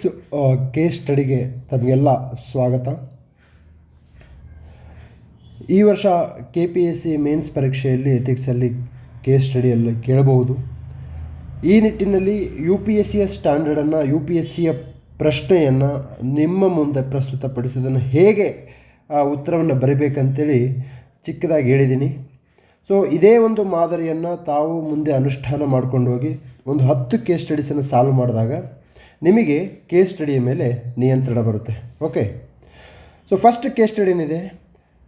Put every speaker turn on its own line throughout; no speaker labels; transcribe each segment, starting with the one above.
Ethics case ಸ್ಟಡಿಗೆ ತಮಗೆಲ್ಲ ಸ್ವಾಗತ. ಈ ವರ್ಷ KPSC ಮೇನ್ಸ್ ಪರೀಕ್ಷೆಯಲ್ಲಿ ಎಥಿಕ್ಸಲ್ಲಿ ಕೇಸ್ ಸ್ಟಡಿಯಲ್ಲಿ ಕೇಳಬಹುದು. ಈ ನಿಟ್ಟಿನಲ್ಲಿ UPSCಯ ಸ್ಟ್ಯಾಂಡರ್ಡನ್ನು UPSCಯ ಪ್ರಶ್ನೆಯನ್ನು ನಿಮ್ಮ ಮುಂದೆ ಪ್ರಸ್ತುತಪಡಿಸೋದನ್ನು ಹೇಗೆ ಉತ್ತರವನ್ನು ಬರೀಬೇಕಂತೇಳಿ ಚಿಕ್ಕದಾಗಿ ಹೇಳಿದ್ದೀನಿ. ಸೊ ಇದೇ ಒಂದು ಮಾದರಿಯನ್ನು ತಾವು ಮುಂದೆ ಅನುಷ್ಠಾನ ಮಾಡ್ಕೊಂಡು ಹೋಗಿ ಒಂದು 10 ಕೇಸ್ ಸ್ಟಡೀಸನ್ನು ಸಾಲ್ವ್ ಮಾಡಿದಾಗ ನಿಮಗೆ ಕೇಸ್ ಸ್ಟಡಿಯ ಮೇಲೆ ನಿಯಂತ್ರಣ ಬರುತ್ತೆ. Okay, so first case study ಏನಿದೆ,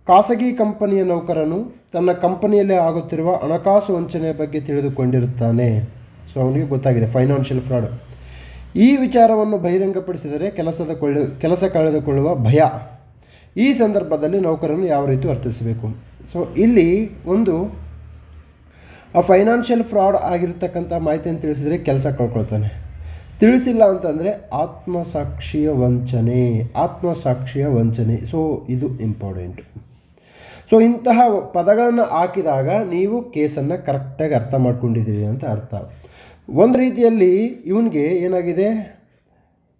ಖಾಸಗಿ ಕಂಪನಿಯ ನೌಕರನು ತನ್ನ ಕಂಪನಿಯಲ್ಲೇ ಆಗುತ್ತಿರುವ ಹಣಕಾಸು ವಂಚನೆಯ ಬಗ್ಗೆ ತಿಳಿದುಕೊಂಡಿರುತ್ತಾನೆ. ಸೊ ಅವನಿಗೆ ಗೊತ್ತಾಗಿದೆ ಫೈನಾನ್ಷಿಯಲ್ ಫ್ರಾಡ್. ಈ ವಿಚಾರವನ್ನು ಬಹಿರಂಗಪಡಿಸಿದರೆ ಕೆಲಸ ಕಳೆದುಕೊಳ್ಳುವ ಭಯ. ಈ ಸಂದರ್ಭದಲ್ಲಿ ನೌಕರನು ಯಾವ ರೀತಿ ವರ್ತಿಸಬೇಕು? ಸೊ ಇಲ್ಲಿ ಒಂದು ಫೈನಾನ್ಷಿಯಲ್ ಫ್ರಾಡ್ ಆಗಿರ್ತಕ್ಕಂಥ ಮಾಹಿತಿಯನ್ನು ತಿಳಿಸಿದರೆ ಕೆಲಸ ಕಳ್ಕೊಳ್ತಾನೆ. ತಿಳಿಸಿಲ್ಲ ಅಂತಂದರೆ ಆತ್ಮಸಾಕ್ಷಿಯ ವಂಚನೆ. ಸೊ ಇದು ಇಂಪಾರ್ಟೆಂಟ್. ಸೊ ಇಂತಹ ಪದಗಳನ್ನು ಹಾಕಿದಾಗ ನೀವು ಕೇಸನ್ನು ಕರೆಕ್ಟಾಗಿ ಅರ್ಥ ಮಾಡ್ಕೊಂಡಿದ್ದೀರಿ ಅಂತ ಅರ್ಥ. ಒಂದು ರೀತಿಯಲ್ಲಿ ಇವನಿಗೆ ಏನಾಗಿದೆ,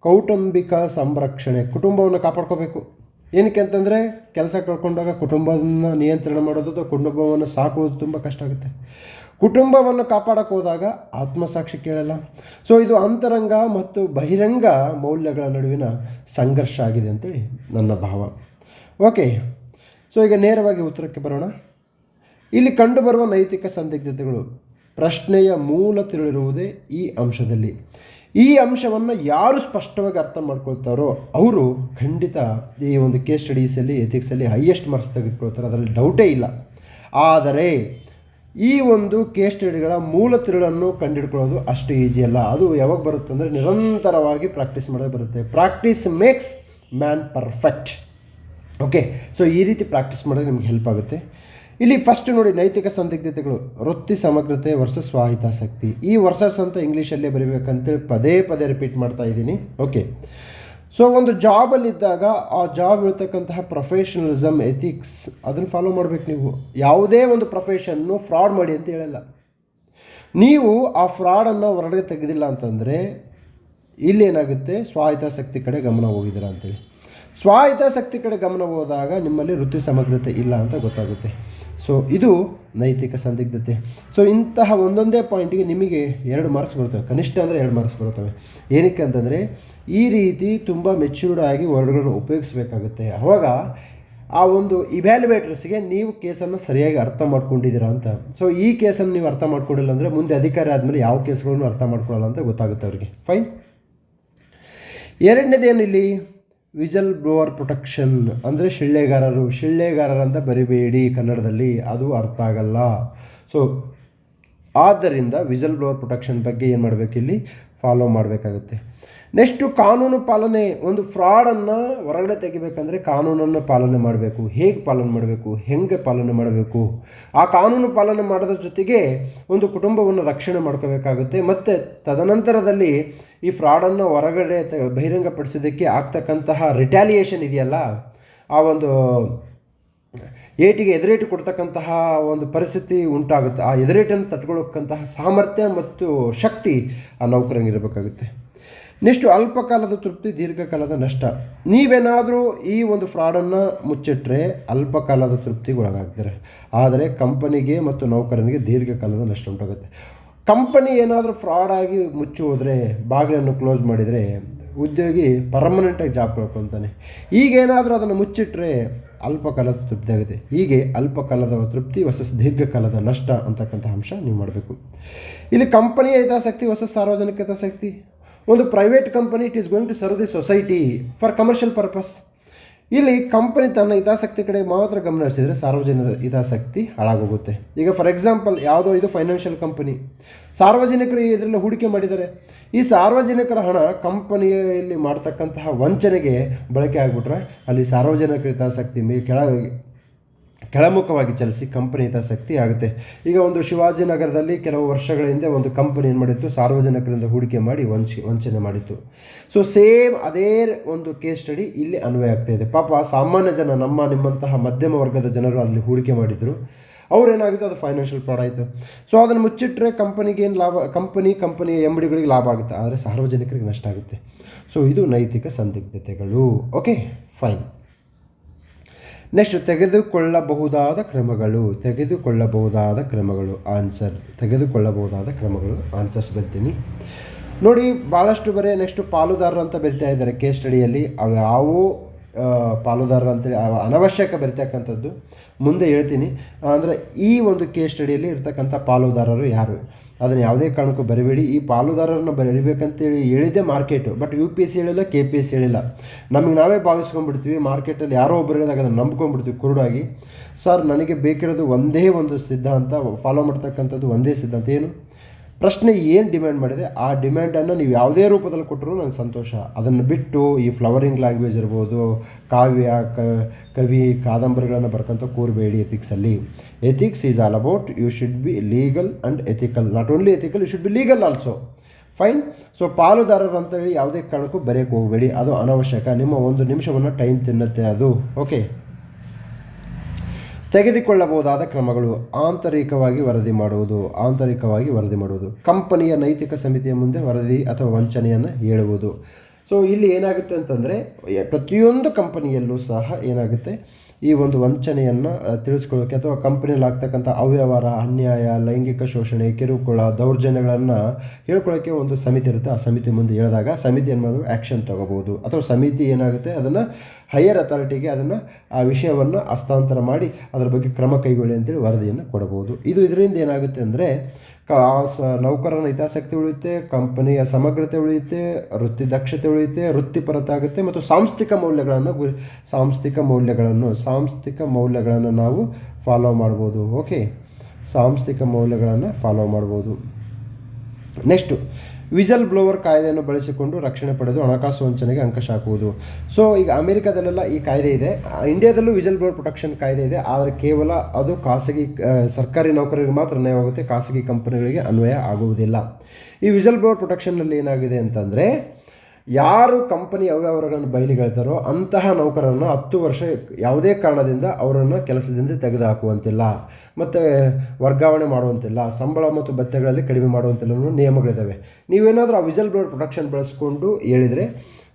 ಕೌಟುಂಬಿಕ ಸಂರಕ್ಷಣೆ, ಕುಟುಂಬವನ್ನು ಕಾಪಾಡ್ಕೋಬೇಕು. ಏನಕ್ಕೆ ಅಂತಂದರೆ ಕೆಲಸ ಕಳ್ಕೊಂಡಾಗ ಕುಟುಂಬವನ್ನು ನಿಯಂತ್ರಣ ಮಾಡೋದು ಅಥವಾ ಕುಟುಂಬವನ್ನು ಸಾಕುವುದು ತುಂಬ ಕಷ್ಟ ಆಗುತ್ತೆ. ಕುಟುಂಬವನ್ನು ಕಾಪಾಡಕ್ಕೆ ಹೋದಾಗ ಆತ್ಮಸಾಕ್ಷಿ ಕೇಳಲ್ಲ. ಸೊ ಇದು ಅಂತರಂಗ ಮತ್ತು ಬಹಿರಂಗ ಮೌಲ್ಯಗಳ ನಡುವಿನ ಸಂಘರ್ಷ ಆಗಿದೆ ಅಂತೇಳಿ ನನ್ನ ಭಾವ. ಓಕೆ, ಸೊ ಈಗ ನೇರವಾಗಿ ಉತ್ತರಕ್ಕೆ ಬರೋಣ. ಇಲ್ಲಿ ಕಂಡುಬರುವ ನೈತಿಕ ಸಂದಿಗ್ಧತೆಗಳು. ಪ್ರಶ್ನೆಯ ಮೂಲ ತಿಳಿರುವುದೇ ಈ ಅಂಶದಲ್ಲಿ. ಈ ಅಂಶವನ್ನು ಯಾರು ಸ್ಪಷ್ಟವಾಗಿ ಅರ್ಥ ಮಾಡ್ಕೊಳ್ತಾರೋ ಅವರು ಖಂಡಿತ ಈ ಒಂದು ಕೇಸ್ ಸ್ಟಡೀಸಲ್ಲಿ ಎಥಿಕ್ಸಲ್ಲಿ ಹೈಯೆಸ್ಟ್ ಮಾರ್ಕ್ಸ್ ತೆಗೆದುಕೊಳ್ತಾರೆ, ಅದರಲ್ಲಿ ಡೌಟೇ ಇಲ್ಲ. ಆದರೆ ಈ ಒಂದು ಕೇಸ್ ಸ್ಟಡಿಗಳ ಮೂಲ ತಿರುಳನ್ನು ಕಂಡುಹಿಡ್ಕೊಳ್ಳೋದು ಅಷ್ಟು ಈಸಿ ಅಲ್ಲ. ಅದು ಯಾವಾಗ ಬರುತ್ತೆ ಅಂದರೆ ನಿರಂತರವಾಗಿ ಪ್ರಾಕ್ಟೀಸ್ ಮಾಡೋದು ಬರುತ್ತೆ. Practice makes man perfect. Okay, so ಈ ರೀತಿ ಪ್ರಾಕ್ಟೀಸ್ ಮಾಡೋದು ನಿಮ್ಗೆ ಹೆಲ್ಪ್ ಆಗುತ್ತೆ. ಇಲ್ಲಿ ಫಸ್ಟ್ ನೋಡಿ, ನೈತಿಕ ಸಂದಿಗ್ಧತೆಗಳು. ವೃತ್ತಿ ಸಮಗ್ರತೆ ವರ್ಸಸ್ ಸ್ವಾಹಿತಾಸಕ್ತಿ. ಈ ವರ್ಸಸ್ ಅಂತ ಇಂಗ್ಲೀಷಲ್ಲೇ ಬರೀಬೇಕಂತೇಳಿ ಪದೇ ರಿಪೀಟ್ ಮಾಡ್ತಾ ಇದ್ದೀನಿ. ಓಕೆ, ಸೊ ಒಂದು ಜಾಬಲ್ಲಿದ್ದಾಗ ಆ ಜಾಬ್ ಇರ್ತಕ್ಕಂತಹ ಪ್ರೊಫೆಷನಲಿಸಮ್, ಎಥಿಕ್ಸ್ ಅದನ್ನು ಫಾಲೋ ಮಾಡಬೇಕು. ನೀವು ಯಾವುದೇ ಒಂದು ಪ್ರೊಫೆಷನ್ನು ಫ್ರಾಡ್ ಮಾಡಿ ಅಂತ ಹೇಳಲ್ಲ. ನೀವು ಆ ಫ್ರಾಡನ್ನು ಹೊರಗಡೆ ತೆಗೆದಿಲ್ಲ ಅಂತಂದರೆ ಇಲ್ಲೇನಾಗುತ್ತೆ, ಸ್ವಾಹಿತಾಸಕ್ತಿ ಕಡೆ ಗಮನ ಹೋಗಿದ್ದೀರಾ ಅಂತೇಳಿ. ಸ್ವಾಹಿತಾಸಕ್ತಿ ಕಡೆ ಗಮನ ಹೋದಾಗ ನಿಮ್ಮಲ್ಲಿ ವೃತ್ತಿ ಸಮಗ್ರತೆ ಇಲ್ಲ ಅಂತ ಗೊತ್ತಾಗುತ್ತೆ. ಸೊ ಇದು ನೈತಿಕ ಸಂದಿಗ್ಧತೆ. ಸೊ ಇಂತಹ ಒಂದೊಂದೇ ಪಾಯಿಂಟಿಗೆ ನಿಮಗೆ 2 ಮಾರ್ಕ್ಸ್ ಬರ್ತವೆ, ಕನಿಷ್ಠ ಅಂದರೆ 2 ಮಾರ್ಕ್ಸ್ ಬರ್ತವೆ. ಏನಕ್ಕೆ ಅಂತಂದರೆ ಈ ರೀತಿ ತುಂಬ ಮೆಚ್ಯೂರ್ಡ್ ಆಗಿ ವರ್ಡ್ಗಳನ್ನು ಉಪಯೋಗಿಸಬೇಕಾಗುತ್ತೆ. ಆವಾಗ ಆ ಒಂದು ಇವ್ಯಾಲ್ಯುವೇಟರ್ಸ್ಗೆ ನೀವು ಕೇಸನ್ನು ಸರಿಯಾಗಿ ಅರ್ಥ ಮಾಡ್ಕೊಂಡಿದ್ದೀರಾ ಅಂತ. ಸೊ ಈ ಕೇಸನ್ನು ನೀವು ಅರ್ಥ ಮಾಡ್ಕೊಂಡಿಲ್ಲ ಅಂದರೆ ಮುಂದೆ ಅಧಿಕಾರಿ ಆದಮೇಲೆ ಯಾವ ಕೇಸ್ಗಳನ್ನು ಅರ್ಥ ಮಾಡ್ಕೊಳ್ಳಲ್ಲ ಅಂತ ಗೊತ್ತಾಗುತ್ತೆ ಅವರಿಗೆ. ಫೈನ್. ಎರಡನೇದೇನಿಲ್ಲಿ, ವಿಜಲ್ ಬ್ಲೋವರ್ ಪ್ರೊಟೆಕ್ಷನ್ ಅಂದರೆ ಶಿಳ್ಳೆಗಾರರಂತ ಬರಿಬೇಡಿ ಕನ್ನಡದಲ್ಲಿ, ಅದು ಅರ್ಥ ಆಗಲ್ಲ. ಸೊ ಆದ್ದರಿಂದ ವಿಜಲ್ ಬ್ಲೋವರ್ ಪ್ರೊಟೆಕ್ಷನ್ ಬಗ್ಗೆ ಏನು ಮಾಡಬೇಕು, ಇಲ್ಲಿ ಫಾಲೋ ಮಾಡಬೇಕಾಗುತ್ತೆ. ನೆಕ್ಸ್ಟು ಕಾನೂನು ಪಾಲನೆ. ಒಂದು ಫ್ರಾಡನ್ನು ಹೊರಗಡೆ ತೆಗಿಬೇಕಂದ್ರೆ ಕಾನೂನನ್ನು ಪಾಲನೆ ಮಾಡಬೇಕು. ಹೇಗೆ ಪಾಲನೆ ಮಾಡಬೇಕು, ಹೆಂಗೆ ಪಾಲನೆ ಮಾಡಬೇಕು, ಆ ಕಾನೂನು ಪಾಲನೆ ಮಾಡೋದ್ರ ಜೊತೆಗೆ ಒಂದು ಕುಟುಂಬವನ್ನು ರಕ್ಷಣೆ ಮಾಡ್ಕೋಬೇಕಾಗುತ್ತೆ. ಮತ್ತು ತದನಂತರದಲ್ಲಿ ಈ ಫ್ರಾಡನ್ನು ಹೊರಗಡೆ ಬಹಿರಂಗಪಡಿಸೋದಕ್ಕೆ ಆಗ್ತಕ್ಕಂತಹ ರಿಟ್ಯಾಲಿಯೇಷನ್ ಇದೆಯಲ್ಲ, ಆ ಒಂದು ಏಟಿಗೆ ಎದುರೇಟು ಕೊಡ್ತಕ್ಕಂತಹ ಒಂದು ಪರಿಸ್ಥಿತಿ ಉಂಟಾಗುತ್ತೆ. ಆ ಎದುರೇಟನ್ನು ತಟ್ಕೊಳ್ಳೋಕ್ಕಂತಹ ಸಾಮರ್ಥ್ಯ ಮತ್ತು ಶಕ್ತಿ ಆ ನೌಕರನಿರಬೇಕಾಗುತ್ತೆ. ನೆಕ್ಸ್ಟು ಅಲ್ಪಕಾಲದ ತೃಪ್ತಿ, ದೀರ್ಘಕಾಲದ ನಷ್ಟ. ನೀವೇನಾದರೂ ಈ ಒಂದು ಫ್ರಾಡನ್ನು ಮುಚ್ಚಿಟ್ರೆ ಅಲ್ಪಕಾಲದ ತೃಪ್ತಿಗೆ ಒಳಗಾಗ್ತಾರೆ, ಆದರೆ ಕಂಪನಿಗೆ ಮತ್ತು ನೌಕರನಿಗೆ ದೀರ್ಘಕಾಲದ ನಷ್ಟ ಉಂಟಾಗುತ್ತೆ. ಕಂಪನಿ ಏನಾದರೂ ಫ್ರಾಡಾಗಿ ಮುಚ್ಚಿ ಹೋದರೆ, ಬಾಗಿಲನ್ನು ಕ್ಲೋಸ್ ಮಾಡಿದರೆ ಉದ್ಯೋಗಿ ಪರ್ಮನೆಂಟಾಗಿ ಜಾಬ್ ಕಳ್ಕೊತಾನೆ. ಈಗೇನಾದರೂ ಅದನ್ನು ಮುಚ್ಚಿಟ್ರೆ ಅಲ್ಪಕಾಲದ ತೃಪ್ತಿ ಆಗುತ್ತೆ. ಹೀಗೆ ಅಲ್ಪಕಾಲದ ತೃಪ್ತಿ ವರ್ಸಸ್ ದೀರ್ಘಕಾಲದ ನಷ್ಟ ಅಂತಕ್ಕಂಥ ಅಂಶ ನೀವು ಮಾಡಬೇಕು. ಇಲ್ಲಿ ಕಂಪನಿಯ ಹಿತಾಸಕ್ತಿ ವರ್ಸಸ್ ಸಾರ್ವಜನಿಕ ಹಿತಾಸಕ್ತಿ. ಒಂದು private company it is going to serve the society for commercial purpose. ಇಲ್ಲಿ ಕಂಪನಿ ತನ್ನ ಹಿತಾಸಕ್ತಿ ಕಡೆ ಮಾತ್ರ ಗಮನ ಹರಿಸಿದರೆ ಸಾರ್ವಜನಿಕ ಹಿತಾಸಕ್ತಿ ಹಾಳಾಗೋಗುತ್ತೆ. ಈಗ ಫಾರ್ ಎಕ್ಸಾಂಪಲ್ ಯಾವುದೋ ಇದು ಫೈನಾನ್ಷಿಯಲ್ ಕಂಪನಿ, ಸಾರ್ವಜನಿಕರು ಇದರಲ್ಲಿ ಹೂಡಿಕೆ ಮಾಡಿದ್ದಾರೆ. ಈ ಸಾರ್ವಜನಿಕರ ಹಣ ಕಂಪನಿಯಲ್ಲಿ ಮಾಡ್ತಕ್ಕಂತಹ ವಂಚನೆಗೆ ಬಳಕೆ ಆಗಿಬಿಟ್ರೆ ಅಲ್ಲಿ ಸಾರ್ವಜನಿಕರ ಹಿತಾಸಕ್ತಿ ಕೆಳಮುಖವಾಗಿ ಚಲಿಸಿ ಕಂಪನಿ ಹಿತಾಸಕ್ತಿ ಆಗುತ್ತೆ. ಈಗ ಒಂದು ಶಿವಾಜಿನಗರದಲ್ಲಿ ಕೆಲವು ವರ್ಷಗಳ ಹಿಂದೆ ಒಂದು ಕಂಪನಿ ಏನು ಮಾಡಿತ್ತು, ಸಾರ್ವಜನಿಕರಿಂದ ಹೂಡಿಕೆ ಮಾಡಿ ವಂಚನೆ ಮಾಡಿತ್ತು. ಸೊ ಸೇಮ್ ಅದೇ ಒಂದು ಕೇಸ್ ಸ್ಟಡಿ ಇಲ್ಲಿ ಅನ್ವಯ ಆಗ್ತಾಯಿದೆ. ಪಾಪ ಸಾಮಾನ್ಯ ಜನ, ನಿಮ್ಮಂತಹ ಮಧ್ಯಮ ವರ್ಗದ ಜನರು ಅಲ್ಲಿ ಹೂಡಿಕೆ ಮಾಡಿದರು. ಅವ್ರೇನಾಗುತ್ತೆ ಅದು ಫೈನಾನ್ಷಿಯಲ್ ಫ್ರಾಡ್ ಆಯಿತು. ಸೊ ಅದನ್ನು ಮುಚ್ಚಿಟ್ರೆ ಕಂಪನಿಗೆ ಏನು ಲಾಭ, ಕಂಪನಿಯ ಎಮ್ ಡಿಗಳಿಗೆ ಲಾಭ ಆಗುತ್ತೆ, ಆದರೆ ಸಾರ್ವಜನಿಕರಿಗೆ ನಷ್ಟ ಆಗುತ್ತೆ. ಸೊ ಇದು ನೈತಿಕ ಸಂದಿಗ್ಧತೆಗಳು. Okay, fine. ನೆಕ್ಸ್ಟ್, ತೆಗೆದುಕೊಳ್ಳಬಹುದಾದ ಕ್ರಮಗಳು ಆನ್ಸರ್ಸ್ ಬರ್ತೀನಿ ನೋಡಿ. ಭಾಳಷ್ಟು ಬರೀ ನೆಕ್ಸ್ಟ್ ಪಾಲುದಾರರು ಅಂತ ಬರಿತಾ ಇದ್ದಾರೆ ಕೇಸ್ ಸ್ಟಡಿಯಲ್ಲಿ. ಅವು ಯಾವುವು ಪಾಲುದಾರರು ಅಂತೇಳಿ ಅನವಶ್ಯಕ ಬರಿತಕ್ಕಂಥದ್ದು ಮುಂದೆ ಹೇಳ್ತೀನಿ. ಅಂದರೆ ಈ ಒಂದು ಕೇಸ್ ಸ್ಟಡಿಯಲ್ಲಿ ಇರ್ತಕ್ಕಂಥ ಪಾಲುದಾರರು ಯಾರು ಅದನ್ನು ಯಾವುದೇ ಕಾರಣಕ್ಕೂ ಬರಿಬೇಡಿ. ಈ ಪಾಲುದಾರರನ್ನು ಬರಿಬೇಕಂತೇಳಿ ಹೇಳಿದ್ದೆ ಮಾರ್ಕೆಟು, ಬಟ್ UPSC ಹೇಳಿಲ್ಲ, KPSC ಹೇಳಿಲ್ಲ. ನಮಗೆ ನಾವೇ ಭಾವಿಸ್ಕೊಂಡ್ಬಿಡ್ತೀವಿ, ಮಾರ್ಕೆಟಲ್ಲಿ ಯಾರೋ ಒಬ್ಬರು ಹೇಳಿದಾಗ ಅದನ್ನು ನಂಬ್ಕೊಂಡ್ಬಿಡ್ತೀವಿ ಕುರುಡಾಗಿ. ಸರ್, ನನಗೆ ಬೇಕಿರೋದು ಒಂದೇ ಒಂದು ಸಿದ್ಧಾಂತ, ಫಾಲೋ ಮಾಡ್ತಕ್ಕಂಥದ್ದು ಒಂದೇ ಸಿದ್ಧಾಂತ. ಏನು ಪ್ರಶ್ನೆ ಏನು ಡಿಮ್ಯಾಂಡ್ ಮಾಡಿದೆ ಆ ಡಿಮ್ಯಾಂಡನ್ನು ನೀವು ಯಾವುದೇ ರೂಪದಲ್ಲಿ ಕೊಟ್ಟರೂ ನನಗೆ ಸಂತೋಷ. ಅದನ್ನು ಬಿಟ್ಟು ಈ ಫ್ಲವರಿಂಗ್ ಲ್ಯಾಂಗ್ವೇಜ್ ಇರ್ಬೋದು, ಕಾವ್ಯ, ಕವಿ, ಕಾದಂಬರಿಗಳನ್ನು ಬರ್ಕೊಂತ ಕೂರಬೇಡಿ ಎಥಿಕ್ಸಲ್ಲಿ. Ethics is all about you should be legal and ethical. Not only ethical, you should be legal also. Fine. So ಪಾಲುದಾರರು ಅಂತೇಳಿ ಯಾವುದೇ ಕಾರಣಕ್ಕೂ ಬರೆಯೋಕ್ಕೆ ಹೋಗಬೇಡಿ, ಅದು ಅನವಶ್ಯಕ. ನಿಮ್ಮ 1 ನಿಮಿಷವನ್ನು ಟೈಮ್ ತಿನ್ನುತ್ತೆ ಅದು. ಓಕೆ. ತೆಗೆದುಕೊಳ್ಳಬಹುದಾದ ಕ್ರಮಗಳು: ಆಂತರಿಕವಾಗಿ ವರದಿ ಮಾಡುವುದು, ಕಂಪನಿಯ ನೈತಿಕ ಸಮಿತಿಯ ಮುಂದೆ ವರದಿ ಅಥವಾ ವಂಚನೆಯನ್ನು ಹೇಳುವುದು. ಸೊ ಇಲ್ಲಿ ಏನಾಗುತ್ತೆ ಅಂತಂದರೆ, ಪ್ರತಿಯೊಂದು ಕಂಪನಿಯಲ್ಲೂ ಸಹ ಏನಾಗುತ್ತೆ, ಈ ಒಂದು ವಂಚನೆಯನ್ನು ತಿಳಿಸ್ಕೊಳ್ಳೋಕ್ಕೆ ಅಥವಾ ಕಂಪನಿಯಲ್ಲಿ ಆಗ್ತಕ್ಕಂಥ ಅವ್ಯವಹಾರ, ಅನ್ಯಾಯ, ಲೈಂಗಿಕ ಶೋಷಣೆ, ಕಿರುಕುಳ, ದೌರ್ಜನ್ಯಗಳನ್ನು ಹೇಳ್ಕೊಳ್ಳೋಕ್ಕೆ ಒಂದು ಸಮಿತಿ ಇರುತ್ತೆ. ಆ ಸಮಿತಿ ಮುಂದೆ ಹೇಳಿದಾಗ ಸಮಿತಿ ಏನು ಮಾಡೋದು, ಆ್ಯಕ್ಷನ್ ತೊಗೋಬೋದು. ಅಥವಾ ಸಮಿತಿ ಏನಾಗುತ್ತೆ, ಅದನ್ನು ಹೈಯರ್ ಅಥಾರಿಟಿಗೆ ಆ ವಿಷಯವನ್ನು ಹಸ್ತಾಂತರ ಮಾಡಿ ಅದರ ಬಗ್ಗೆ ಕ್ರಮ ಕೈಗೊಳ್ಳಿ ಅಂತೇಳಿ ವರದಿಯನ್ನು ಕೊಡಬಹುದು. ಇದರಿಂದ ಏನಾಗುತ್ತೆ ಅಂದರೆ ನೌಕರನ ಹಿತಾಸಕ್ತಿ ಉಳಿಯುತ್ತೆ, ಕಂಪನಿಯ ಸಮಗ್ರತೆ ಉಳಿಯುತ್ತೆ, ವೃತ್ತಿ ದಕ್ಷತೆ ಉಳಿಯುತ್ತೆ, ವೃತ್ತಿಪರತೆ ಆಗುತ್ತೆ, ಮತ್ತು ಸಾಂಸ್ಥಿಕ ಮೌಲ್ಯಗಳನ್ನು ನಾವು ಫಾಲೋ ಮಾಡ್ಬೋದು. ಓಕೆ, ಸಾಂಸ್ಥಿಕ ಮೌಲ್ಯಗಳನ್ನು ಫಾಲೋ ಮಾಡ್ಬೋದು. ನೆಕ್ಸ್ಟು, ವಿಸಲ್ ಬ್ಲೋವರ್ ಕಾಯ್ದೆಯನ್ನು ಬಳಸಿಕೊಂಡು ರಕ್ಷಣೆ ಪಡೆದು ಹಣಕಾಸು ವಂಚನೆಗೆ ಅಂಕಶ ಹಾಕುವುದು. ಸೊ ಈಗ ಅಮೆರಿಕಾದಲ್ಲೆಲ್ಲ ಈ ಕಾಯ್ದೆ ಇದೆ, ಇಂಡಿಯಾದಲ್ಲೂ ವಿಸಲ್ ಬ್ಲೋವರ್ ಪ್ರೊಟೆಕ್ಷನ್ ಕಾಯ್ದೆ ಇದೆ. ಆದರೆ ಕೇವಲ ಅದು ಸರ್ಕಾರಿ ನೌಕರರಿಗೆ ಮಾತ್ರ ಅನ್ವಯವಾಗುತ್ತೆ, ಖಾಸಗಿ ಕಂಪನಿಗಳಿಗೆ ಅನ್ವಯ ಆಗುವುದಿಲ್ಲ. ಈ ವಿಸಲ್ ಬ್ಲೋವರ್ ಪ್ರೊಟೆಕ್ಷನ್ನಲ್ಲಿ ಏನಾಗಿದೆ ಅಂತಂದರೆ, ಯಾರು ಕಂಪನಿ ಅವ್ಯವಹಾರಗಳನ್ನು ಬಯಲಿಗೆಳ್ತಾರೋ ಅಂತಹ ನೌಕರರನ್ನು 10 ವರ್ಷ ಯಾವುದೇ ಕಾರಣದಿಂದ ಅವರನ್ನು ಕೆಲಸದಿಂದ ತೆಗೆದುಹಾಕುವಂತಿಲ್ಲ, ಮತ್ತು ವರ್ಗಾವಣೆ ಮಾಡುವಂತಿಲ್ಲ, ಸಂಬಳ ಮತ್ತು ಭತ್ಯೆಗಳಲ್ಲಿ ಕಡಿಮೆ ಮಾಡುವಂತಿಲ್ಲ ಅನ್ನೋ ನಿಯಮಗಳಿದ್ದಾವೆ. ನೀವೇನಾದರೂ ಆ ವಿಸಲ್ ಬ್ಲೋವರ್ ಪ್ರೊಟೆಕ್ಷನ್ ಬಳಸ್ಕೊಂಡು ಹೇಳಿದರೆ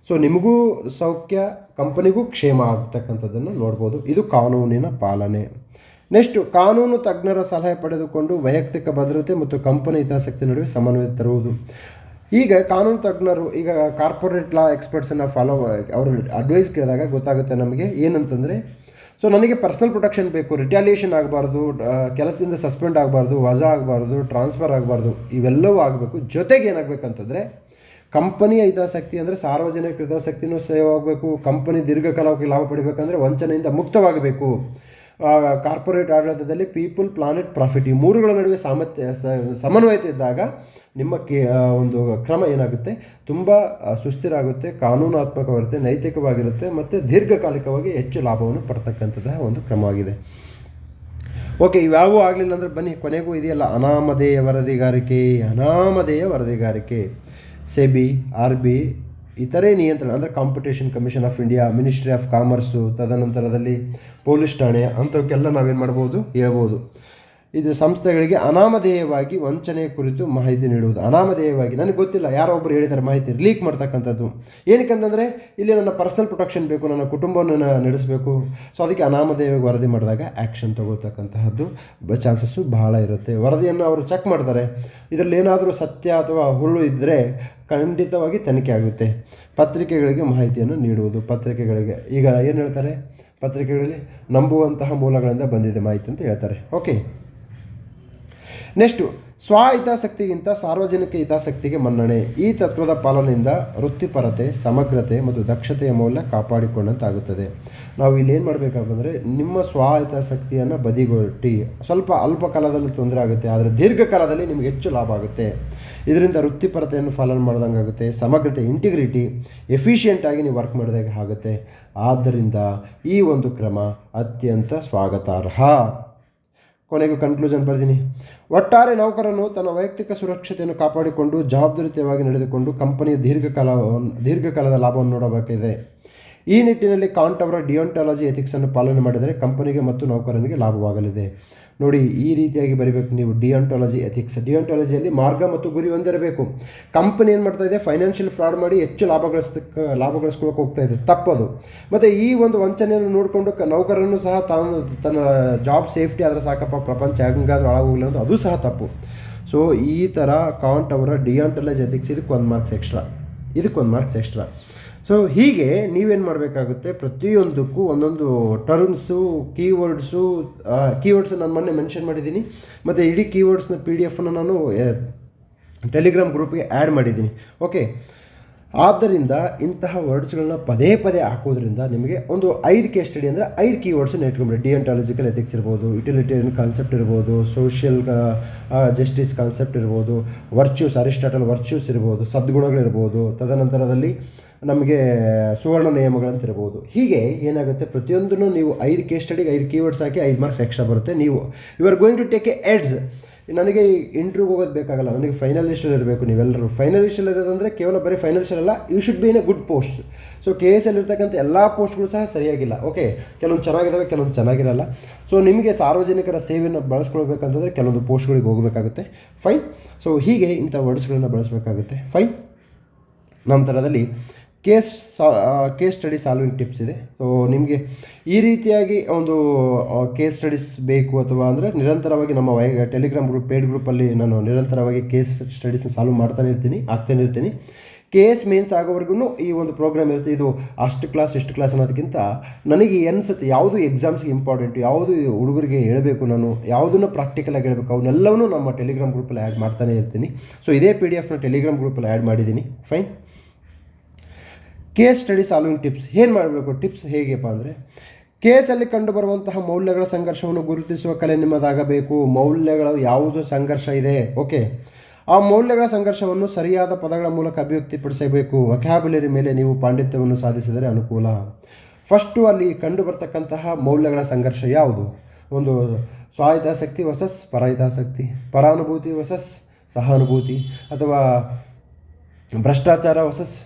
ಸೊ ನಿಮಗೂ ಸೌಖ್ಯ, ಕಂಪನಿಗೂ ಕ್ಷೇಮ ಆಗ್ತಕ್ಕಂಥದ್ದನ್ನು ನೋಡ್ಬೋದು. ಇದು ಕಾನೂನಿನ ಪಾಲನೆ. ನೆಕ್ಸ್ಟು, ಕಾನೂನು ತಜ್ಞರ ಸಲಹೆ ಪಡೆದುಕೊಂಡು ವೈಯಕ್ತಿಕ ಭದ್ರತೆ ಮತ್ತು ಕಂಪನಿ ಹಿತಾಸಕ್ತಿ ನಡುವೆ ಸಮನ್ವಯ ತರುವುದು. ಈಗ ಕಾನೂನು ತಜ್ಞರು, ಈಗ ಕಾರ್ಪೊರೇಟ್ ಲಾ ಎಕ್ಸ್ಪರ್ಟ್ಸನ್ನು ಅವರು ಅಡ್ವೈಸ್ ಕೇಳಿದಾಗ ಗೊತ್ತಾಗುತ್ತೆ ನಮಗೆ ಏನಂತಂದರೆ, ಸೊ ನನಗೆ ಪರ್ಸನಲ್ ಪ್ರೊಟೆಕ್ಷನ್ ಬೇಕು, ರಿಟ್ಯಾಲಿಯೇಷನ್ ಆಗಬಾರ್ದು, ಕೆಲಸದಿಂದ ಸಸ್ಪೆಂಡ್ ಆಗಬಾರ್ದು, ವಜಾ ಆಗಬಾರ್ದು, ಟ್ರಾನ್ಸ್ಫರ್ ಆಗಬಾರ್ದು, ಇವೆಲ್ಲವೂ ಆಗಬೇಕು. ಜೊತೆಗೆ ಏನಾಗಬೇಕಂತಂದರೆ ಕಂಪನಿಯ ಹಿತಾಸಕ್ತಿ ಅಂದರೆ ಸಾರ್ವಜನಿಕ ಹಿತಾಸಕ್ತಿನೂ ಸೇವ್ ಆಗಬೇಕು, ಕಂಪನಿ ದೀರ್ಘಕಾಲವಾಗಿ ಲಾಭ ಪಡಿಬೇಕಂದ್ರೆ ವಂಚನೆಯಿಂದ ಮುಕ್ತವಾಗಬೇಕು. ಕಾರ್ಪೊರೇಟ್ ಆಡಳಿತದಲ್ಲಿ ಪೀಪಲ್, ಪ್ಲಾನೆಟ್, ಪ್ರಾಫಿಟ್ ಈ ಮೂರುಗಳ ನಡುವೆ ಸಮನ್ವಯತೆ ಇದ್ದಾಗ ನಿಮ್ಮ ಒಂದು ಕ್ರಮ ಏನಾಗುತ್ತೆ, ತುಂಬ ಸುಸ್ಥಿರ ಆಗುತ್ತೆ, ಕಾನೂನಾತ್ಮಕವಾಗಿರುತ್ತೆ, ನೈತಿಕವಾಗಿರುತ್ತೆ, ಮತ್ತು ದೀರ್ಘಕಾಲಿಕವಾಗಿ ಹೆಚ್ಚು ಲಾಭವನ್ನು ಪಡ್ತಕ್ಕಂಥದ್ದು ಒಂದು ಕ್ರಮವಾಗಿದೆ. ಓಕೆ, ಇವ್ಯಾವೂ ಆಗಲಿಲ್ಲ ಅಂದರೆ ಬನ್ನಿ ಕೊನೆಗೂ ಇದೆಯಲ್ಲ ಅನಾಮಧೇಯ ವರದಿಗಾರಿಕೆ. ಸೆಬಿ, RB, ಇತರೆ ನಿಯಂತ್ರಣ ಅಂದರೆ competition commission of India, ministry of commerce, ತದನಂತರದಲ್ಲಿ ಪೊಲೀಸ್ ಠಾಣೆ ಅಂಥವಕ್ಕೆಲ್ಲ ನಾವೇನು ಮಾಡ್ಬೋದು, ಹೇಳ್ಬೋದು. ಇದು ಸಂಸ್ಥೆಗಳಿಗೆ ಅನಾಮಧೇಯವಾಗಿ ವಂಚನೆ ಕುರಿತು ಮಾಹಿತಿ ನೀಡುವುದು. ಅನಾಮಧೇಯವಾಗಿ ನನಗೆ ಗೊತ್ತಿಲ್ಲ, ಯಾರೋ ಒಬ್ಬರು ಹೇಳಿದ್ದಾರೆ ಮಾಹಿತಿ ಲೀಕ್ ಮಾಡ್ತಕ್ಕಂಥದ್ದು. ಏನಕ್ಕಂತಂದರೆ ಇಲ್ಲಿ ನನ್ನ ಪರ್ಸನಲ್ ಪ್ರೊಟೆಕ್ಷನ್ ಬೇಕು, ನನ್ನ ಕುಟುಂಬವನ್ನು ನಡೆಸಬೇಕು. ಸೊ ಅದಕ್ಕೆ ಅನಾಮಧೇಯವಾಗಿ ವರದಿ ಮಾಡಿದಾಗ ಆ್ಯಕ್ಷನ್ ತಗೊಳ್ತಕ್ಕಂತಹದ್ದು ಚಾನ್ಸಸ್ಸು ಬಹಳ ಇರುತ್ತೆ. ವರದಿಯನ್ನು ಅವರು ಚೆಕ್ ಮಾಡ್ತಾರೆ, ಇದರಲ್ಲಿ ಏನಾದರೂ ಸತ್ಯ ಅಥವಾ ಹುಳ್ಳು ಇದ್ದರೆ ಖಂಡಿತವಾಗಿ ತನಿಖೆ ಆಗುತ್ತೆ. ಪತ್ರಿಕೆಗಳಿಗೆ ಮಾಹಿತಿಯನ್ನು ನೀಡುವುದು. ಪತ್ರಿಕೆಗಳಿಗೆ ಈಗ ಏನು ಹೇಳ್ತಾರೆ, ಪತ್ರಿಕೆಗಳಲ್ಲಿ ನಂಬುವಂತಹ ಮೂಲಗಳಿಂದ ಬಂದಿದೆ ಮಾಹಿತಿ ಅಂತ ಹೇಳ್ತಾರೆ. ಓಕೆ, ನೆಕ್ಸ್ಟು, ಸ್ವಹಿತಾಸಕ್ತಿಗಿಂತ ಸಾರ್ವಜನಿಕ ಹಿತಾಸಕ್ತಿಗೆ ಮನ್ನಣೆ. ಈ ತತ್ವದ ಪಾಲನೆಯಿಂದ ವೃತ್ತಿಪರತೆ, ಸಮಗ್ರತೆ ಮತ್ತು ದಕ್ಷತೆಯ ಮೌಲ್ಯ ಕಾಪಾಡಿಕೊಂಡಂತಾಗುತ್ತದೆ. ನಾವು ಇಲ್ಲಿ ಏನು ಮಾಡಬೇಕಂದ್ರೆ, ನಿಮ್ಮ ಸ್ವಹಿತಾಸಕ್ತಿಯನ್ನು ಬದಿಗೊಟ್ಟಿ ಸ್ವಲ್ಪ ಅಲ್ಪ ಕಾಲದಲ್ಲಿ ತೊಂದರೆ ಆಗುತ್ತೆ, ಆದರೆ ದೀರ್ಘಕಾಲದಲ್ಲಿ ನಿಮಗೆ ಹೆಚ್ಚು ಲಾಭ ಆಗುತ್ತೆ. ಇದರಿಂದ ವೃತ್ತಿಪರತೆಯನ್ನು ಪಾಲನೆ ಮಾಡಿದಂಗೆ ಆಗುತ್ತೆ, ಸಮಗ್ರತೆ, ಇಂಟಿಗ್ರಿಟಿ, ಎಫಿಷಿಯೆಂಟಾಗಿ ನೀವು ವರ್ಕ್ ಮಾಡಿದಾಗ ಆಗುತ್ತೆ. ಆದ್ದರಿಂದ ಈ ಒಂದು ಕ್ರಮ ಅತ್ಯಂತ ಸ್ವಾಗತಾರ್ಹ. ಕೊನೆಗೂ ಕನ್ಕ್ಲೂಷನ್ ಬರ್ತೀನಿ. ಒಟ್ಟಾರೆ ನೌಕರನು ತನ್ನ ವೈಯಕ್ತಿಕ ಸುರಕ್ಷತೆಯನ್ನು ಕಾಪಾಡಿಕೊಂಡು ಜವಾಬ್ದಾರಿಯುತವಾಗಿ ನಡೆದುಕೊಂಡು ಕಂಪನಿಯ ದೀರ್ಘಕಾಲದ ಲಾಭವನ್ನು ನೋಡಬೇಕಿದೆ. ಈ ನಿಟ್ಟಿನಲ್ಲಿ ಕಾಂಟ್ ಅವರ ಡಿಯೋಂಟಾಲಜಿ ಎಥಿಕ್ಸನ್ನು ಪಾಲನೆ ಮಾಡಿದರೆ ಕಂಪನಿಗೆ ಮತ್ತು ನೌಕರನಿಗೆ ಲಾಭವಾಗಲಿದೆ. ನೋಡಿ ಈ ರೀತಿಯಾಗಿ ಬರೀಬೇಕು ನೀವು. ಡಿಯಾಂಟಾಲಜಿ ಎಥಿಕ್ಸ್. ಡಿಯಾಂಟಾಲಜಿಯಲ್ಲಿ ಮಾರ್ಗ ಮತ್ತು ಗುರಿ ಹೊಂದಿರಬೇಕು. ಕಂಪನಿ ಏನು ಮಾಡ್ತಾ ಇದೆ, ಫೈನಾನ್ಷಿಯಲ್ ಫ್ರಾಡ್ ಮಾಡಿ ಹೆಚ್ಚು ಲಾಭ ಗಳಿಸ್ಕೊಳ್ಳೋಕೆ ಹೋಗ್ತಾ ಇದೆ, ತಪ್ಪದು. ಮತ್ತು ಈ ಒಂದು ವಂಚನೆಯನ್ನು ನೋಡಿಕೊಂಡು ನೌಕರನ್ನು ಸಹ ತನ್ನ ಜಾಬ್ ಸೇಫ್ಟಿ ಆದರೆ ಸಾಕಪ್ಪ, ಪ್ರಪಂಚ ಹೆಂಗಾದ್ರೂ ಹಾಳಾಗೋಗಿಲ್ಲ ಅಂತ ಅದು ಸಹ ತಪ್ಪು. ಸೊ ಈ ಥರ ಕಾಂಟ್ ಅವರ ಡಿಯಾಂಟಾಲಜಿ ಎಥಿಕ್ಸ್ ಇದಕ್ಕೊಂದು ಮಾರ್ಕ್ಸ್ ಎಕ್ಸ್ಟ್ರಾ. ಸೊ ಹೀಗೆ ನೀವೇನು ಮಾಡಬೇಕಾಗುತ್ತೆ, ಪ್ರತಿಯೊಂದಕ್ಕೂ ಒಂದೊಂದು ಟರ್ಮ್ಸು, ಕೀವರ್ಡ್ಸು ನಾನು ಮೊನ್ನೆ ಮೆನ್ಷನ್ ಮಾಡಿದ್ದೀನಿ. ಮತ್ತು ಇಡೀ ಕೀವರ್ಡ್ಸ್ನ PDF ನಾನು ಟೆಲಿಗ್ರಾಮ್ ಗ್ರೂಪ್ಗೆ ಆ್ಯಡ್ ಮಾಡಿದ್ದೀನಿ. ಓಕೆ, ಆದ್ದರಿಂದ ಇಂತಹ ವರ್ಡ್ಸ್ಗಳನ್ನ ಪದೇ ಹಾಕೋದ್ರಿಂದ ನಿಮಗೆ ಒಂದು 5 ಕೇಸ್ ಸ್ಟಡಿ ಅಂದರೆ 5 ಕೀವರ್ಡ್ಸನ್ನು ಇಟ್ಕೊಂಡ್ಬಿಡಿ. ಡಿಯಾಂಟಾಲಜಿಕಲ್ ಎಥಿಕ್ಸ್ ಇರ್ಬೋದು, ಯುಟಿಲಿಟೇರಿಯನ್ ಕಾನ್ಸೆಪ್ಟ್ ಇರ್ಬೋದು, ಸೋಷಿಯಲ್ ಜಸ್ಟಿಸ್ ಕಾನ್ಸೆಪ್ಟ್ ಇರ್ಬೋದು, ಅರಿಸ್ಟಾಟಲ್ ವರ್ಚ್ಯೂಸ್ ಇರ್ಬೋದು, ಸದ್ಗುಣಗಳಿರ್ಬೋದು, ತದನಂತರದಲ್ಲಿ ನಮಗೆ ಸುವರ್ಣ ನಿಯಮಗಳಂತಿರ್ಬೋದು. ಹೀಗೆ ಏನಾಗುತ್ತೆ, ಪ್ರತಿಯೊಂದನ್ನು ನೀವು 5 ಕೇಸ್ ಸ್ಟಡಿಗೆ 5 ಕೀವರ್ಡ್ಸ್ ಹಾಕಿ 5 ಮಾರ್ಕ್ಸ್ ಎಕ್ಸ್ಟ್ರಾ ಬರುತ್ತೆ. You are going to take aids. ನನಗೆ ಇಂಟರ್ವ್ಯೂಗೆ ಹೋಗೋದು ಬೇಕಾಗಲ್ಲ, ನನಗೆ ಫೈನಲಿಸ್ಟಲ್ಲಿ ಇರಬೇಕು. ನೀವೆಲ್ಲರೂ ಫೈನಲಿಸ್ಟಲ್ಲಿ ಇರೋದಂದರೆ ಕೇವಲ ಬರೀ ಫೈನಲಿಸ್ಟಲ್ ಅಲ್ಲ, you should be in a good post. So KS ಇರ್ತಕ್ಕಂಥ ಎಲ್ಲ ಪೋಸ್ಟ್ಗಳು ಸಹ ಸರಿಯಾಗಿಲ್ಲ. ಓಕೆ, ಕೆಲವೊಂದು ಚೆನ್ನಾಗಿದ್ದಾವೆ, ಕೆಲವೊಂದು ಚೆನ್ನಾಗಿರಲ್ಲ. ಸೊ ನಿಮಗೆ ಸಾರ್ವಜನಿಕರ ಸೇವೆಯನ್ನು ಬಳಸ್ಕೊಳ್ಬೇಕಂತಂದರೆ ಕೆಲವೊಂದು ಪೋಸ್ಟ್ಗಳಿಗೆ ಹೋಗಬೇಕಾಗುತ್ತೆ. ಫೈನ್. ಸೊ ಹೀಗೆ ಇಂಥ ವರ್ಡ್ಸ್ಗಳನ್ನು ಬಳಸಬೇಕಾಗುತ್ತೆ. ಫೈನ್. ನಂತರದಲ್ಲಿ ಕೇಸ್ ಸ್ಟಡಿ ಸಾಲ್ವಿಂಗ್ ಟಿಪ್ಸ್ ಇದೆ. ಸೊ ನಿಮಗೆ ಈ ರೀತಿಯಾಗಿ ಒಂದು ಕೇಸ್ ಸ್ಟಡೀಸ್ ಬೇಕು ಅಥವಾ ಅಂದರೆ ನಿರಂತರವಾಗಿ ನಮ್ಮ ಟೆಲಿಗ್ರಾಮ್ ಗ್ರೂಪ್, ಪೇಯ್ಡ್ ಗ್ರೂಪಲ್ಲಿ ನಾನು ನಿರಂತರವಾಗಿ ಕೇಸ್ ಸ್ಟಡೀಸ್ನ ಸಾಲ್ವ್ ಆಗ್ತಾನೆ ಇರ್ತೀನಿ. KS ಮೇನ್ಸ್ ಆಗೋವರೆಗೂ ಈ ಒಂದು ಪ್ರೋಗ್ರಾಮ್ ಇರುತ್ತೆ. ಇದು ಇಷ್ಟು ಕ್ಲಾಸ್ ಅನ್ನೋದಕ್ಕಿಂತ ನನಗೆ ಅನಿಸುತ್ತೆ ಯಾವುದು ಎಕ್ಸಾಮ್ಸ್ಗೆ ಇಂಪಾರ್ಟೆಂಟು, ಯಾವುದು ಹುಡುಗರಿಗೆ ಹೇಳಬೇಕು, ನಾನು ಯಾವುದನ್ನು ಪ್ರಾಕ್ಟಿಕಲಾಗಿ ಹೇಳಬೇಕು, ಅವನ್ನೆಲ್ಲವನ್ನೂ ನಮ್ಮ ಟೆಲಿಗ್ರಾಮ್ ಗ್ರೂಪಲ್ಲಿ ಆ್ಯಡ್ ಮಾಡ್ತಾನೆ ಇರ್ತೀನಿ. ಸೊ ಇದೇ PDF ಟೆಲಿಗ್ರಾಮ್ ಗ್ರೂಪಲ್ಲಿ ಆ್ಯಡ್ ಮಾಡಿದ್ದೀನಿ. Fine. Case study solving tips ಏನು ಮಾಡಬೇಕು? ಟಿಪ್ಸ್ ಹೇಗೆಪ್ಪ ಅಂದರೆ, ಕೇಸಲ್ಲಿ ಕಂಡುಬರುವಂತಹ ಮೌಲ್ಯಗಳ ಸಂಘರ್ಷವನ್ನು ಗುರುತಿಸುವ ಕಲೆ ನಿಮ್ಮದಾಗಬೇಕು. ಮೌಲ್ಯಗಳು ಯಾವುದು ಸಂಘರ್ಷ ಇದೆ, ಓಕೆ, ಆ ಮೌಲ್ಯಗಳ ಸಂಘರ್ಷವನ್ನು ಸರಿಯಾದ ಪದಗಳ ಮೂಲಕ ಅಭಿವ್ಯಕ್ತಿಪಡಿಸಬೇಕು. ವೊಕ್ಯಾಬ್ಯುಲರಿ ಮೇಲೆ ನೀವು ಪಾಂಡಿತ್ಯವನ್ನು ಸಾಧಿಸಿದರೆ ಅನುಕೂಲ. ಫಸ್ಟು ಅಲ್ಲಿ ಕಂಡು ಬರ್ತಕ್ಕಂತಹ ಮೌಲ್ಯಗಳ ಸಂಘರ್ಷ ಯಾವುದು? ಒಂದು ಸ್ವಾಹಿತಾಸಕ್ತಿ ವರ್ಸಸ್ ಪರಹಿತಾಸಕ್ತಿ, ಪರಾನುಭೂತಿ ವರ್ಸಸ್ ಸಹಾನುಭೂತಿ, ಅಥವಾ ಭ್ರಷ್ಟಾಚಾರ ವರ್ಸಸ್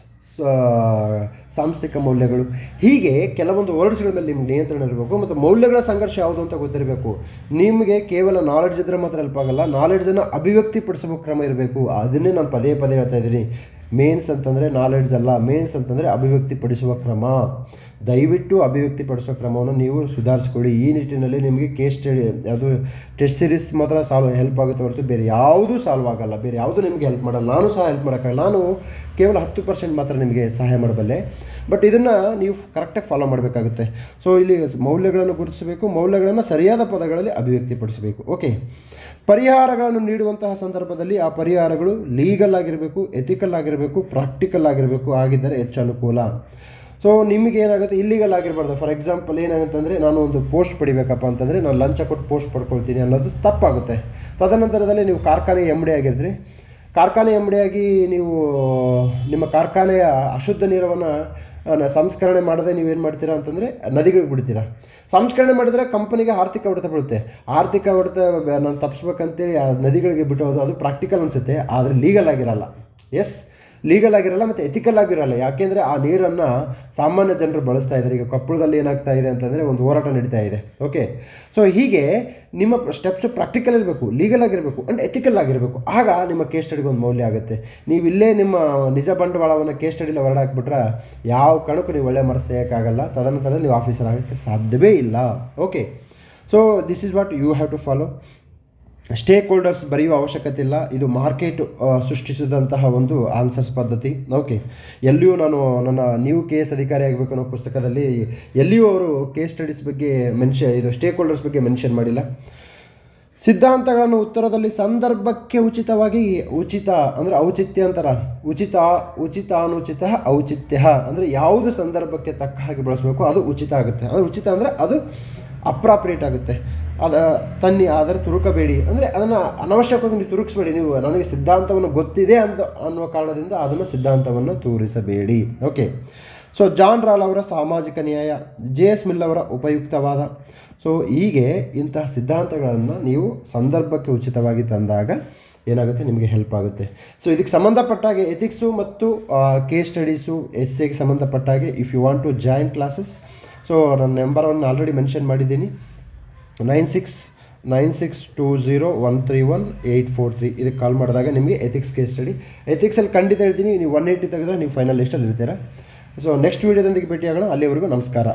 ಸಾಂಸ್ಥಿಕ ಮೌಲ್ಯಗಳು. ಹೀಗೆ ಕೆಲವೊಂದು ವರ್ಡ್ಸ್ಗಳ ಮೇಲೆ ನಿಮ್ಗೆ ನಿಯಂತ್ರಣ ಇರಬೇಕು. ಮತ್ತು ಮೌಲ್ಯಗಳ ಸಂಘರ್ಷ ಯಾವುದು ಅಂತ ಗೊತ್ತಿರಬೇಕು. ನಿಮಗೆ ಕೇವಲ ನಾಲೆಡ್ಜ್ ಇದ್ದರೆ ಮಾತ್ರ ಹೆಲ್ಪ್ ಆಗಲ್ಲ, ನಾಲೆಡ್ಜನ್ನು ಅಭಿವ್ಯಕ್ತಿಪಡಿಸುವ ಕ್ರಮ ಇರಬೇಕು. ಅದನ್ನೇ ನಾನು ಪದೇ ಹೇಳ್ತಾ ಇದ್ದೀನಿ. ಮೇನ್ಸ್ ಅಂತಂದರೆ ನಾಲೆಡ್ಜ್ ಅಲ್ಲ, ಮೇನ್ಸ್ ಅಂತಂದರೆ ಅಭಿವ್ಯಕ್ತಿಪಡಿಸುವ ಕ್ರಮ. ದಯವಿಟ್ಟು ಅಭಿವ್ಯಕ್ತಿಪಡಿಸುವ ಕ್ರಮವನ್ನು ನೀವು ಸುಧಾರಿಸ್ಕೊಳ್ಳಿ. ಈ ನಿಟ್ಟಿನಲ್ಲಿ ನಿಮಗೆ ಕೇಸ್ ಸ್ಟಡಿ ಅದು ಟೆಸ್ಟ್ ಸೀರೀಸ್ ಮಾತ್ರ ಹೆಲ್ಪ್ ಆಗುತ್ತೆ ಹೊರತು ಬೇರೆ ಯಾವುದೂ ಸಾಲ್ವ್ ಆಗಲ್ಲ, ಬೇರೆ ಯಾವುದೂ ನಿಮಗೆ ಹೆಲ್ಪ್ ಮಾಡಲ್ಲ. ನಾನು ಸಹ ಹೆಲ್ಪ್ ಮಾಡೋಕ್ಕಾಗಲ್ಲ. ನಾನು ಕೇವಲ 10% ಮಾತ್ರ ನಿಮಗೆ ಸಹಾಯ ಮಾಡಬಲ್ಲೆ. ಬಟ್ ಇದನ್ನು ನೀವು ಕರೆಕ್ಟಾಗಿ ಫಾಲೋ ಮಾಡಬೇಕಾಗುತ್ತೆ. ಸೊ ಇಲ್ಲಿ ಮೌಲ್ಯಗಳನ್ನು ಗುರುತಿಸಬೇಕು, ಮೌಲ್ಯಗಳನ್ನು ಸರಿಯಾದ ಪದಗಳಲ್ಲಿ ಅಭಿವ್ಯಕ್ತಿಪಡಿಸಬೇಕು. ಓಕೆ, ಪರಿಹಾರಗಳನ್ನು ನೀಡುವಂತಹ ಸಂದರ್ಭದಲ್ಲಿ ಆ ಪರಿಹಾರಗಳು ಲೀಗಲ್ ಆಗಿರಬೇಕು, ಎಥಿಕಲ್ ಆಗಿರಬೇಕು, ಪ್ರಾಕ್ಟಿಕಲ್ ಆಗಿರಬೇಕು. ಆಗಿದ್ದರೆ ಹೆಚ್ಚು ಅನುಕೂಲ. ಸೊ ನಿಮಗೆ ಏನಾಗುತ್ತೆ, ಇಲ್ಲಿಗಲ್ ಆಗಿರಬಾರ್ದು. ಫಾರ್ ಎಕ್ಸಾಂಪಲ್ ಏನಾಗುತ್ತಂದರೆ, ನಾನು ಒಂದು ಪೋಸ್ಟ್ ಪಡಿಬೇಕಪ್ಪ ಅಂತಂದರೆ ನಾನು ಲಂಚ ಕೊಟ್ಟು ಪೋಸ್ಟ್ ಪಡ್ಕೊಳ್ತೀನಿ ಅನ್ನೋದು ತಪ್ಪಾಗುತ್ತೆ. ತದನಂತರದಲ್ಲಿ ನೀವು ಕಾರ್ಖಾನೆ MD ಆಗಿದ್ದರೆ, ಕಾರ್ಖಾನೆ MD ಆಗಿ ನೀವು ನಿಮ್ಮ ಕಾರ್ಖಾನೆಯ ಅಶುದ್ಧ ನೀರವನ್ನು ಸಂಸ್ಕರಣೆ ಮಾಡದೆ ನೀವೇನು ಮಾಡ್ತೀರಾ ಅಂತಂದರೆ ನದಿಗಳಿಗೆ ಬಿಡ್ತೀರಾ. ಸಂಸ್ಕರಣೆ ಮಾಡಿದರೆ ಕಂಪನಿಗೆ ಆರ್ಥಿಕ ಹೊಡೆತ ಬೀಳುತ್ತೆ. ಆರ್ಥಿಕ ಹೊಡೆತ ನಾನು ತಪ್ಪಿಸ್ಬೇಕಂತೇಳಿ ಆ ನದಿಗಳಿಗೆ ಬಿಟ್ಟೋದು ಅದು ಪ್ರಾಕ್ಟಿಕಲ್ ಅನಿಸುತ್ತೆ, ಆದರೆ ಲೀಗಲ್ ಆಗಿರಲ್ಲ. ಎಸ್, ಲೀಗಲ್ ಆಗಿರಲ್ಲ ಮತ್ತು ಎಥಿಕಲ್ ಆಗಿರಲ್ಲ. ಯಾಕೆಂದರೆ ಆ ನೀರನ್ನು ಸಾಮಾನ್ಯ ಜನರು ಬಳಸ್ತಾ ಇದ್ದಾರೆ. ಈಗ ಕೊಪ್ಪಳದಲ್ಲಿ ಏನಾಗ್ತಾ ಇದೆ ಅಂತಂದರೆ ಒಂದು ಹೋರಾಟ ನಡೀತಾ ಇದೆ. ಓಕೆ, ಸೊ ಹೀಗೆ ನಿಮ್ಮ ಸ್ಟೆಪ್ಸು ಪ್ರಾಕ್ಟಿಕಲ್ ಇರಬೇಕು, ಲೀಗಲ್ ಆಗಿರಬೇಕು ಆ್ಯಂಡ್ ಎಥಿಕಲ್ ಆಗಿರಬೇಕು. ಆಗ ನಿಮ್ಮ ಕೇಸ್ ಸ್ಟಡಿಗೆ ಒಂದು ಮೌಲ್ಯ ಆಗುತ್ತೆ. ನೀವು ಇಲ್ಲೇ ನಿಮ್ಮ ನಿಜ ಬಂಡವಾಳವನ್ನು ಕೇಸ್ ಸ್ಟಡಿಲಿ ಹೊರಡಾಕ್ಬಿಟ್ರೆ ಯಾವ ಕಾರಣಕ್ಕೂ ನೀವು ಒಳ್ಳೆ ಮಾರ್ಕ್ಸ್ ತೆಗೋಕ್ಕಾಗಲ್ಲ. ತದನಂತರ ನೀವು ಆಫೀಸರ್ ಆಗೋಕ್ಕೆ ಸಾಧ್ಯವೇ ಇಲ್ಲ. Okay, so this is what you have to follow. Stakeholders ಬರೆಯುವ ಅವಶ್ಯಕತೆ ಇಲ್ಲ. ಇದು ಮಾರ್ಕೆಟ್ ಸೃಷ್ಟಿಸಿದಂತಹ ಒಂದು ಆನ್ಸರ್ಸ್ ಪದ್ಧತಿ. ಓಕೆ, ಎಲ್ಲಿಯೂ ನಾನು ನನ್ನ ನೀವು KS ಅಧಿಕಾರಿ ಆಗಬೇಕು ಅನ್ನೋ ಪುಸ್ತಕದಲ್ಲಿ ಎಲ್ಲಿಯೂ ಅವರು ಕೇಸ್ ಸ್ಟಡೀಸ್ ಬಗ್ಗೆ ಇದು ಸ್ಟೇಕ್ ಹೋಲ್ಡರ್ಸ್ ಬಗ್ಗೆ ಮೆನ್ಷನ್ ಮಾಡಿಲ್ಲ. ಸಿದ್ಧಾಂತಗಳನ್ನು ಉತ್ತರದಲ್ಲಿ ಸಂದರ್ಭಕ್ಕೆ ಉಚಿತವಾಗಿ, ಉಚಿತ ಅಂದರೆ ಔಚಿತ್ಯ ಅಂತಾರ, ಉಚಿತಾನುಚಿತ ಔಚಿತ್ಯ ಅಂದರೆ ಯಾವುದು ಸಂದರ್ಭಕ್ಕೆ ತಕ್ಕ ಹಾಗೆ ಬಳಸಬೇಕು ಅದು ಉಚಿತ ಆಗುತ್ತೆ. ಅಂದರೆ ಉಚಿತ ಅಂದರೆ ಅದು ಅಪ್ರಾಪ್ರಿಯೇಟ್ ಆಗುತ್ತೆ. ತನ್ನಿ ಆದರೆ ತುರುಕಬೇಡಿ, ಅಂದರೆ ಅದನ್ನು ಅನವಶ್ಯಕವಾಗಿ ನೀವು ತುರುಕಿಸ್ಬೇಡಿ. ನೀವು ನನಗೆ ಸಿದ್ಧಾಂತವನ್ನು ಗೊತ್ತಿದೆ ಅನ್ನುವ ಕಾರಣದಿಂದ ಅದನ್ನು ಸಿದ್ಧಾಂತವನ್ನು ತೋರಿಸಬೇಡಿ. ಓಕೆ, ಸೊ ಜಾನ್ ರಾಲ್ ಅವರ ಸಾಮಾಜಿಕ ನ್ಯಾಯ, JS ಮಿಲ್ ಅವರ ಉಪಯುಕ್ತವಾದ. ಸೊ ಹೀಗೆ ಇಂತಹ ಸಿದ್ಧಾಂತಗಳನ್ನು ನೀವು ಸಂದರ್ಭಕ್ಕೆ ಉಚಿತವಾಗಿ ತಂದಾಗ ಏನಾಗುತ್ತೆ, ನಿಮಗೆ ಹೆಲ್ಪ್ ಆಗುತ್ತೆ. ಸೊ ಇದಕ್ಕೆ ಸಂಬಂಧಪಟ್ಟಾಗೆ ಎಥಿಕ್ಸು ಮತ್ತು ಕೇಸ್ ಸ್ಟಡೀಸು ಎಸ್ಸೆಗೆ ಸಂಬಂಧಪಟ್ಟಾಗೆ if you want to join classes, so ನನ್ನ ನಂಬರನ್ನು ಆಲ್ರೆಡಿ ಮೆನ್ಷನ್ ಮಾಡಿದ್ದೀನಿ. 9620131843 ಇದಕ್ಕೆ ಕಾಲ್ ಮಾಡಿದಾಗ ನಿಮಗೆ ಎಥಿಕ್ಸ್ ಕೇಸ್ ಸ್ಟಡಿ. ಎಥಿಕ್ಸಲ್ಲಿ ಖಂಡಿತ ಹೇಳ್ತೀನಿ, ನೀವು 180 ತೆಗೆದ್ರೆ ನೀವು ಫೈನಲ್ ಲಿಸ್ಟಲ್ಲಿ ಇರ್ತೀರ. ಸೊ ನೆಕ್ಸ್ಟ್ ವೀಡಿಯೋದೊಂದಿಗೆ ಭೇಟಿಯಾಗೋಣ. ಅಲ್ಲಿವರೆಗೂ ನಮಸ್ಕಾರ.